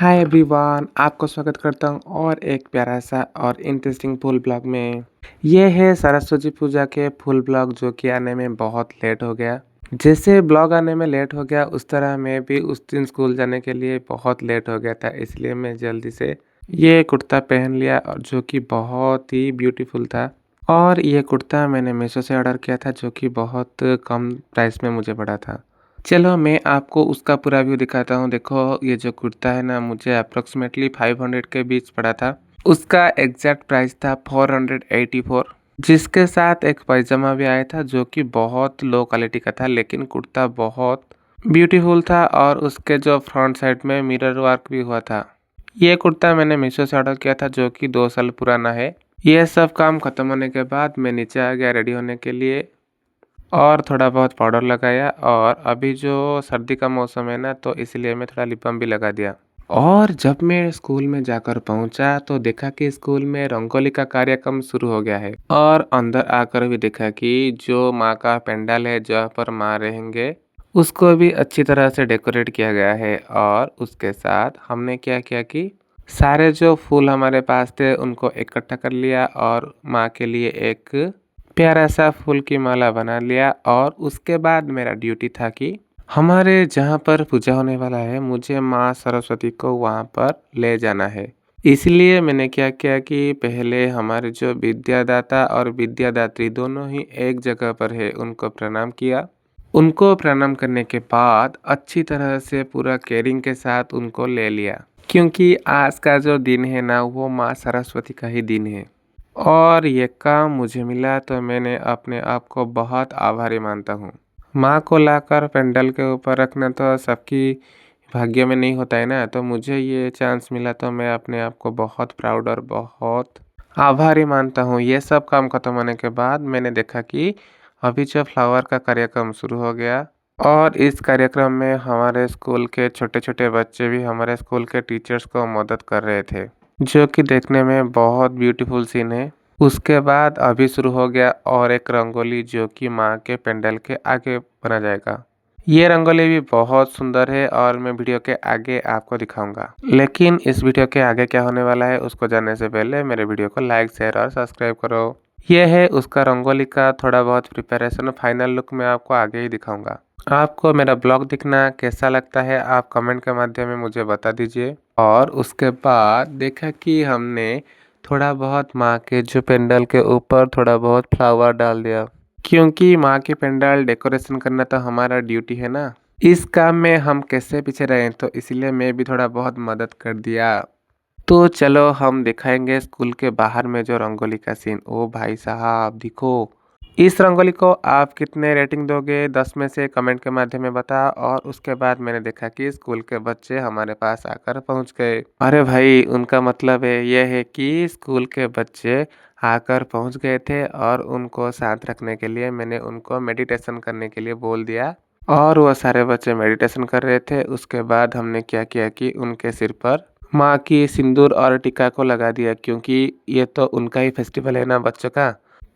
Hi everyone, आपको स्वागत करता हूँ और एक प्यारा सा और इंटरेस्टिंग फूल ब्लॉग में। ये है सरस्वती पूजा के फुल ब्लॉग जो कि आने में बहुत लेट हो गया। जैसे ब्लॉग आने में लेट हो गया उस तरह मैं भी उस दिन स्कूल जाने के लिए बहुत लेट हो गया था, इसलिए मैं जल्दी से ये कुर्ता पहन लिया और जो कि बहुत ही ब्यूटीफुल था। और ये कुर्ता मैंने मीशो से ऑर्डर किया था जो कि बहुत कम प्राइस में मुझे पड़ा था। चलो मैं आपको उसका पूरा व्यू दिखाता हूँ। देखो ये जो कुर्ता है ना, मुझे अप्रोक्सीमेटली 500 के बीच पड़ा था। उसका एग्जैक्ट प्राइस था 484, जिसके साथ एक पैजामा भी आया था जो कि बहुत लो क्वालिटी का था, लेकिन कुर्ता बहुत ब्यूटीफुल था और उसके जो फ्रंट साइड में मिरर वर्क भी हुआ था। ये कुर्ता मैंने मीशो से ऑर्डर किया था जो कि 2 साल पुराना है। ये सब काम खत्म होने के बाद मैं नीचे आ गया रेडी होने के लिए और थोड़ा बहुत पाउडर लगाया। और अभी जो सर्दी का मौसम है ना, तो इसलिए मैं थोड़ा लिप बाम भी लगा दिया। और जब मैं स्कूल में जाकर पहुंचा तो देखा कि स्कूल में रंगोली का कार्यक्रम शुरू हो गया है। और अंदर आकर भी देखा कि जो माँ का पंडाल है जहाँ पर माँ रहेंगे उसको भी अच्छी तरह से डेकोरेट किया गया है। और उसके साथ हमने क्या किया कि सारे जो फूल हमारे पास थे उनको इकट्ठा कर लिया और माँ के लिए एक प्यारा सा फूल की माला बना लिया। और उसके बाद मेरा ड्यूटी था कि हमारे जहाँ पर पूजा होने वाला है मुझे माँ सरस्वती को वहाँ पर ले जाना है। इसलिए मैंने क्या किया कि पहले हमारे जो विद्यादाता और विद्यादात्री दोनों ही एक जगह पर है, उनको प्रणाम किया। उनको प्रणाम करने के बाद अच्छी तरह से पूरा केयरिंग के साथ उनको ले लिया, क्योंकि आज का जो दिन है ना वो माँ सरस्वती का ही दिन है। और ये काम मुझे मिला तो मैंने अपने आप को बहुत आभारी मानता हूँ। माँ को लाकर पेंडल के ऊपर रखना तो सबकी भाग्य में नहीं होता है ना, तो मुझे ये चांस मिला तो मैं अपने आप को बहुत प्राउड और बहुत आभारी मानता हूँ। ये सब काम खत्म होने के बाद मैंने देखा कि अभी जो फ्लावर का कार्यक्रम शुरू हो गया और इस कार्यक्रम में हमारे स्कूल के छोटे छोटे बच्चे भी हमारे स्कूल के टीचर्स को मदद कर रहे थे, जो कि देखने में बहुत ब्यूटीफुल सीन है। उसके बाद अभी शुरू हो गया और एक रंगोली जो कि माँ के पंडाल के आगे बना जाएगा। ये रंगोली भी बहुत सुंदर है और मैं वीडियो के आगे आपको दिखाऊंगा। लेकिन इस वीडियो के आगे क्या होने वाला है उसको जानने से पहले मेरे वीडियो को लाइक शेयर और सब्सक्राइब करो। ये है उसका रंगोली का थोड़ा बहुत प्रिपरेशन, फाइनल लुक मैं आपको आगे ही दिखाऊंगा। आपको मेरा ब्लॉग दिखना कैसा लगता है आप कमेंट के माध्यम में मुझे बता दीजिए। और उसके बाद देखा कि हमने थोड़ा बहुत माँ के जो पंडाल के ऊपर थोड़ा बहुत फ्लावर डाल दिया, क्योंकि माँ के पंडाल डेकोरेशन करना तो हमारा ड्यूटी है ना। इस काम में हम कैसे पीछे रहे, तो इसलिए मैं भी थोड़ा बहुत मदद कर दिया। तो चलो हम दिखाएंगे स्कूल के बाहर में जो रंगोली का सीन। ओ भाई साहब देखो, इस रंगोली को आप कितने रेटिंग दोगे 10 में से कमेंट के माध्यम में बता। और उसके बाद मैंने देखा कि स्कूल के बच्चे हमारे पास आकर पहुंच गए। अरे भाई, उनका मतलब है यह है कि स्कूल के बच्चे आकर पहुंच गए थे और उनको शांत रखने के लिए मैंने उनको मेडिटेशन करने के लिए बोल दिया। और वह सारे बच्चे मेडिटेशन कर रहे थे। उसके बाद हमने क्या किया कि उनके सिर पर माँ की सिंदूर और टीका को लगा दिया, क्योंकि ये तो उनका ही फेस्टिवल है ना बच्चों का।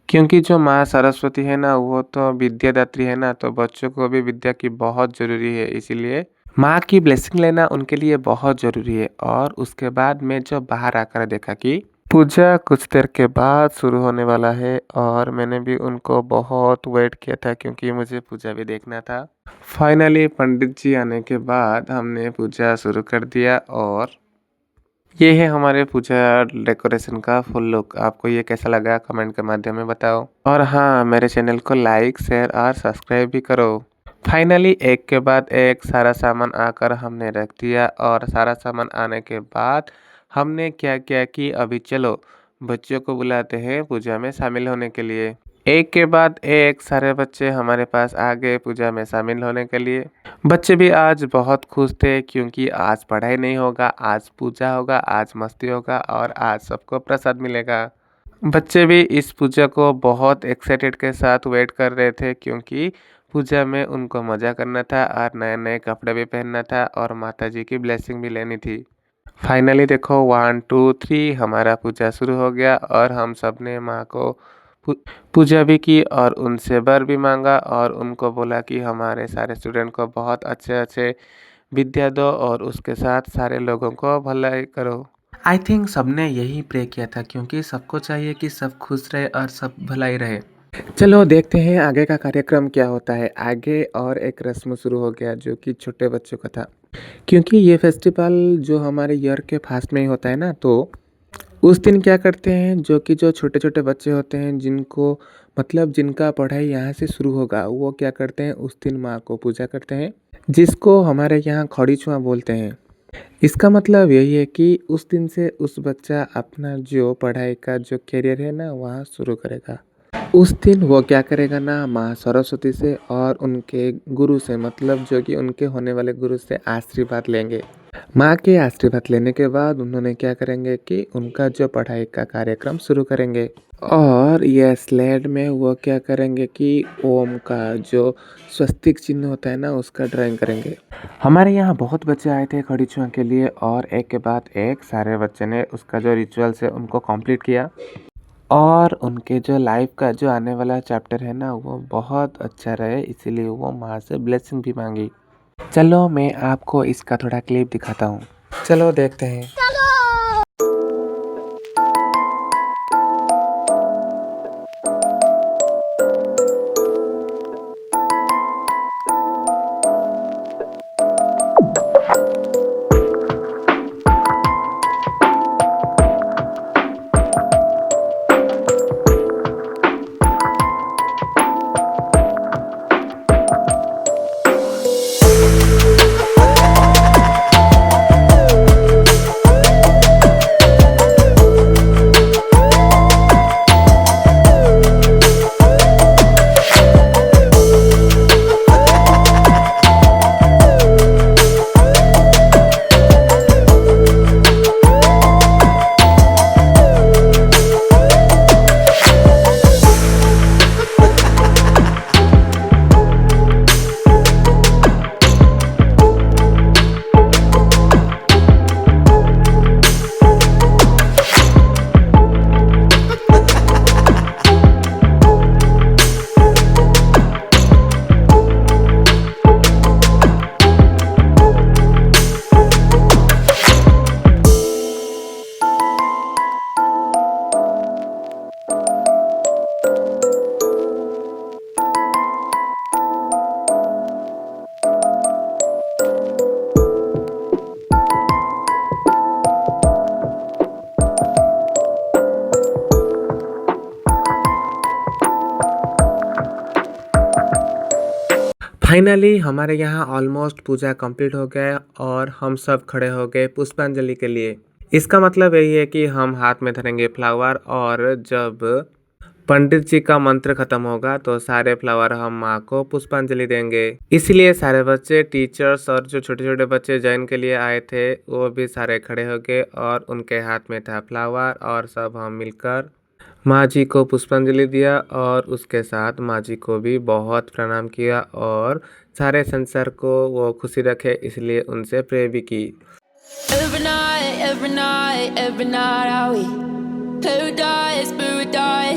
क्योंकि जो माँ सरस्वती है ना वो तो विद्यादात्री है ना, तो बच्चों को भी विद्या की बहुत ज़रूरी है, इसीलिए माँ की ब्लेसिंग लेना उनके लिए बहुत ज़रूरी है। और उसके बाद मैं जो बाहर आकर देखा कि पूजा कुछ देर के बाद शुरू होने वाला है और मैंने भी उनको बहुत वेट किया था क्योंकि मुझे पूजा भी देखना था। फाइनली पंडित जी आने के बाद हमने पूजा शुरू कर दिया और ये है हमारे पूजा डेकोरेशन का फुल लुक। आपको ये कैसा लगा कमेंट के माध्यम में बताओ। और हाँ, मेरे चैनल को लाइक शेयर और सब्सक्राइब भी करो। फाइनली एक के बाद एक सारा सामान आकर हमने रख दिया। और सारा सामान आने के बाद हमने क्या किया कि अभी चलो बच्चों को बुलाते हैं पूजा में शामिल होने के लिए। एक के बाद एक सारे बच्चे हमारे पास आ गए पूजा में शामिल होने के लिए। बच्चे भी आज बहुत खुश थे क्योंकि आज पढ़ाई नहीं होगा, आज पूजा होगा, आज मस्ती होगा और आज सबको प्रसाद मिलेगा। बच्चे भी इस पूजा को बहुत एक्साइटेड के साथ वेट कर रहे थे, क्योंकि पूजा में उनको मज़ा करना था और नए नए कपड़े भी पहनना था और माता जी की ब्लेसिंग भी लेनी थी। फाइनली देखो 1 2 3 हमारा पूजा शुरू हो गया और हम सब ने माँ को पू- पूजा भी की और उनसे वर भी मांगा और उनको बोला कि हमारे सारे स्टूडेंट को बहुत अच्छे अच्छे विद्या दो और उसके साथ सारे लोगों को भलाई करो। आई थिंक सबने यही प्रे किया था क्योंकि सबको चाहिए कि सब खुश रहे और सब भलाई रहे। चलो देखते हैं आगे का कार्यक्रम क्या होता है आगे। और एक रस्म शुरू हो गया जो कि छोटे बच्चों का था, क्योंकि ये फेस्टिवल जो हमारे ईयर के फास्ट में ही होता है ना, तो उस दिन क्या करते हैं जो छोटे छोटे बच्चे होते हैं जिनको मतलब जिनका पढ़ाई यहाँ से शुरू होगा, वो क्या करते हैं उस दिन माँ को पूजा करते हैं, जिसको हमारे यहाँ खड़ी छुआ बोलते हैं। इसका मतलब यही है कि उस दिन से उस बच्चा अपना जो पढ़ाई का जो करियर है ना वहाँ शुरू करेगा। उस दिन वो क्या करेगा ना, माँ सरस्वती से और उनके गुरु से मतलब जो कि उनके होने वाले गुरु से आशीर्वाद लेंगे। माँ के आशीर्वाद लेने के बाद उन्होंने क्या करेंगे कि उनका जो पढ़ाई का कार्यक्रम शुरू करेंगे। और ये स्लेड में वो क्या करेंगे कि ओम का जो स्वस्तिक चिन्ह होता है ना उसका ड्राइंग करेंगे। हमारे यहाँ बहुत बच्चे आए थे खड़ी छुआ के लिए और एक के बाद एक सारे बच्चे ने उसका जो रिचुअल्स है उनको कंप्लीट किया। और उनके जो लाइफ का जो आने वाला चैप्टर है ना वो बहुत अच्छा रहे, इसीलिए वो माँ से ब्लेसिंग भी मांगी। चलो मैं आपको इसका थोड़ा क्लिप दिखाता हूँ, चलो देखते हैं। फाइनली हमारे यहाँ ऑलमोस्ट पूजा कंप्लीट हो गया और हम सब खड़े हो गए पुष्पांजलि के लिए। इसका मतलब यही है कि हम हाथ में धरेंगे फ्लावर और जब पंडित जी का मंत्र खत्म होगा तो सारे फ्लावर हम माँ को पुष्पांजलि देंगे। इसलिए सारे बच्चे, टीचर्स और जो छोटे छोटे बच्चे जॉइन के लिए आए थे वो भी सारे खड़े हो गए और उनके हाथ में था फ्लावर और सब हम मिलकर माँ जी को पुष्पांजलि दिया और उसके साथ माँ जी को भी बहुत प्रणाम किया और सारे संसार को वो खुशी रखे इसलिए उनसे प्रे भी की। Every night are we paradise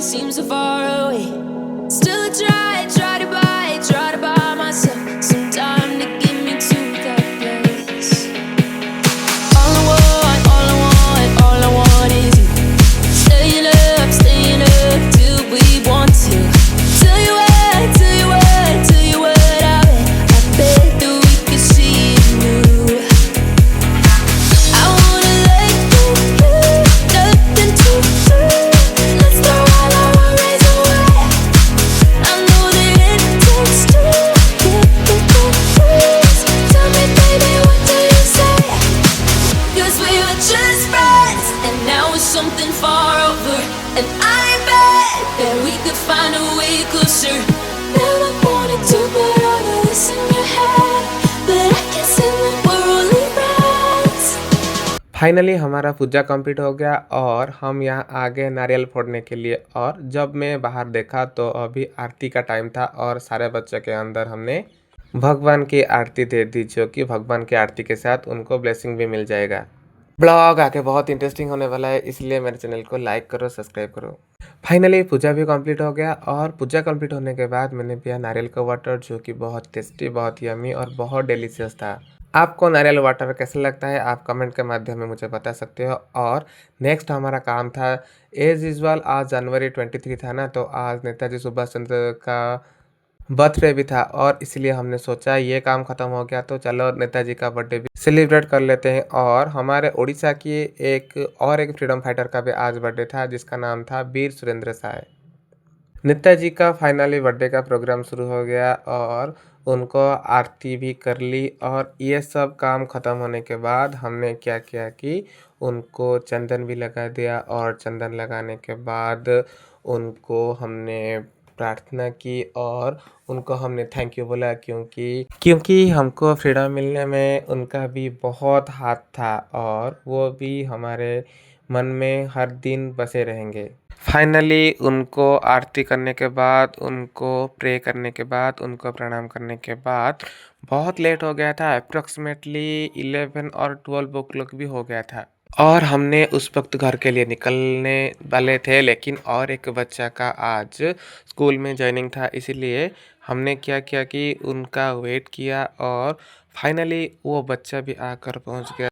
seems so far away. Still I try to buy myself some time to get me to that place. All I want is you. Staying up till we want to. Tell you what, I bet that we could see it new. I wanna let you, nothing to do. Let's start while our worries away. I know that it takes two to get this. Tell me, baby, what do you say? 'Cause we were just friends, and now it's something far over. And I bet that we could find a way closer. Never wanted to put all of this in your head, but I can see that we're only friends. Finally हमारा पूजा complete हो गया और हम यहाँ आ गए नारियल फोड़ने के लिए। और जब मैं बाहर देखा तो अभी आरती का टाइम था और सारे बच्चों के अंदर हमने भगवान की आरती दे दी, जो कि भगवान की आरती के साथ उनको ब्लेसिंग भी मिल जाएगा। ब्लॉग आके बहुत इंटरेस्टिंग होने वाला है, इसलिए मेरे चैनल को लाइक करो, सब्सक्राइब करो। फाइनली पूजा भी कंप्लीट हो गया और पूजा कंप्लीट होने के बाद मैंने पिया नारियल का वाटर, जो कि बहुत टेस्टी, बहुत यमी और बहुत डिलीशियस था। आपको नारियल वाटर कैसा लगता है आप कमेंट के माध्यम में मुझे बता सकते हो। और नेक्स्ट हमारा काम था एज यूजुअल, आज जनवरी 23 था ना, तो आज नेताजी सुभाष चंद्र का बर्थडे भी था और इसलिए हमने सोचा ये काम खत्म हो गया तो चलो नेताजी का बर्थडे भी सेलिब्रेट कर लेते हैं। और हमारे उड़ीसा की एक फ्रीडम फाइटर का भी आज बर्थडे था जिसका नाम था वीर सुरेंद्र साय। नेताजी का फाइनली बर्थडे का प्रोग्राम शुरू हो गया और उनको आरती भी कर ली। और ये सब काम ख़त्म होने के बाद हमने क्या किया कि उनको चंदन भी लगा दिया और चंदन लगाने के बाद उनको हमने प्रार्थना की और उनको हमने थैंक यू बोला, क्योंकि हमको फ्रीडम मिलने में उनका भी बहुत हाथ था और वो भी हमारे मन में हर दिन बसे रहेंगे। फाइनली उनको आरती करने के बाद, उनको प्रे करने के बाद, उनको प्रणाम करने के बाद बहुत लेट हो गया था, अप्रॉक्सीमेटली 11 और 12 ओ क्लॉक भी हो गया था। और हमने उस वक्त घर के लिए निकलने वाले थे, लेकिन और एक बच्चा का आज स्कूल में जॉइनिंग था, इसीलिए हमने क्या किया कि उनका वेट किया और फाइनली वो बच्चा भी आकर पहुंच गया।